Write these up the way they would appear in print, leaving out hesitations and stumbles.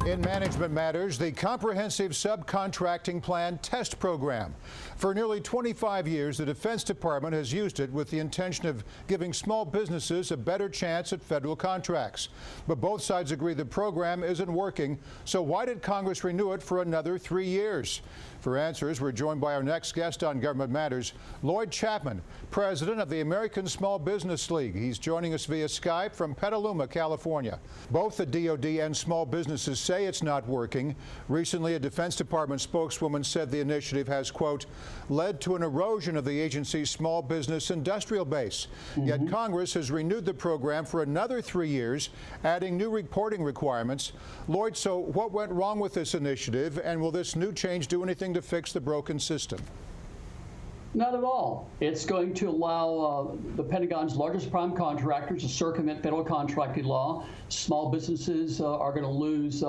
In management matters, the Comprehensive Subcontracting Plan Test Program. For nearly 25 years, the Defense Department has used it with the intention of giving small businesses a better chance at federal contracts. But both sides agree the program isn't working, so why did Congress renew it for another 3 years? For answers, we're joined by our next guest on Government Matters, Lloyd Chapman, president of the American Small Business League. He's joining us via Skype from Petaluma, California. Both the DoD and small businesses say it's not working. Recently, a Defense Department spokeswoman said the initiative has, quote, led to an erosion of the agency's small business industrial base. Yet Congress has renewed the program for another 3 years, adding new reporting requirements. Lloyd, so what went wrong with this initiative, and will this new change do anything to fix the broken system? Not at all. It's going to allow the Pentagon's largest prime contractors to circumvent federal contracting law. Small businesses are going to lose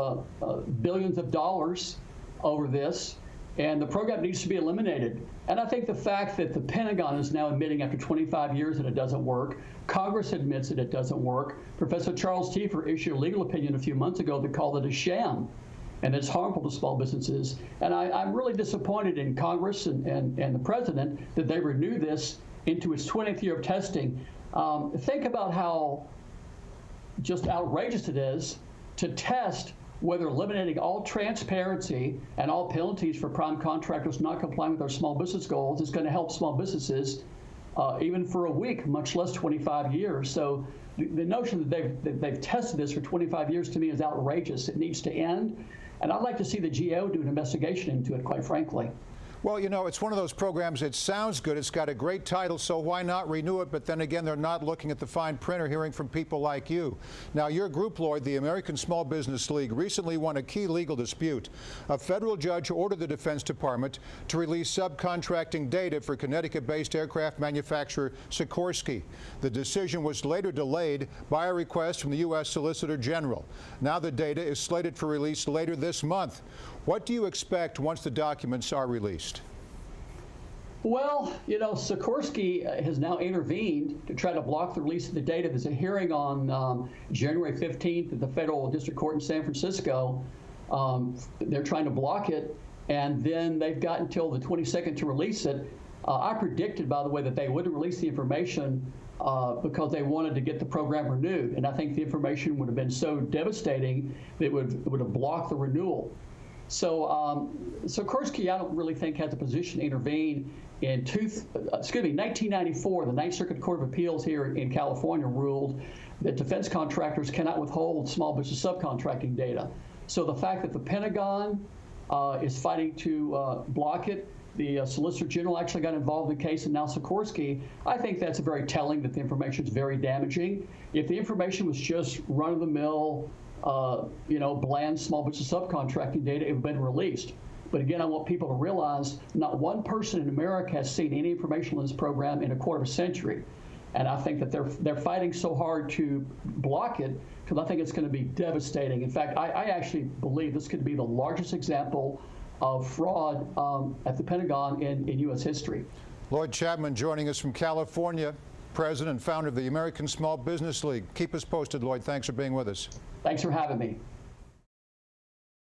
billions of dollars over this, and the program needs to be eliminated. And I think the fact that the Pentagon is now admitting after 25 years that it doesn't work, Congress admits that it doesn't work. Professor Charles Tiefer issued a legal opinion a few months ago that called it a sham, and it's harmful to small businesses. And I'm really disappointed in Congress and the President that they renew this into its 20th year of testing. Think about how just outrageous it is to test whether eliminating all transparency and all penalties for prime contractors not complying with our small business goals is going to help small businesses even for a week, much less 25 years. So the notion that they've tested this for 25 years to me is outrageous. It needs to end. And I'd like to see the GAO do an investigation into it, quite frankly. Well, you know, it's one of those programs, it sounds good, it's got a great title, so why not renew it? But then again, they're not looking at the fine print or hearing from people like you. Now, your group, Lloyd, the American Small Business League, recently won a key legal dispute. A federal judge ordered the Defense Department to release subcontracting data for Connecticut-based aircraft manufacturer Sikorsky. The decision was later delayed by a request from the U.S. Solicitor General. Now the data is slated for release later this month. What do you expect once the documents are released? Well, you know, Sikorsky has now intervened to try to block the release of the data. There's a hearing on January 15th at the Federal District Court in San Francisco. They're trying to block it, and then they've got until the 22nd to release it. I predicted, by the way, that they wouldn't release the information because they wanted to get the program renewed, and I think the information would have been so devastating that it would have blocked the renewal. So Sikorsky, I don't really think has a position to intervene. In 1994, the Ninth Circuit Court of Appeals here in California ruled that defense contractors cannot withhold small business subcontracting data. So the fact that the Pentagon is fighting to block it, the Solicitor General actually got involved in the case, and now Sikorsky, I think that's very telling that the information is very damaging. If the information was just run-of-the-mill, bland small business subcontracting data, it would have been released. But again, I want people to realize not one person in America has seen any information on this program in a quarter of a century. And I think that they're fighting so hard to block it because I think it's going to be devastating. In fact, I actually believe this could be the largest example of fraud at the Pentagon in U.S. history. Lloyd Chapman joining us from California, president and founder of the American Small Business League. Keep us posted, Lloyd. Thanks for being with us. Thanks for having me.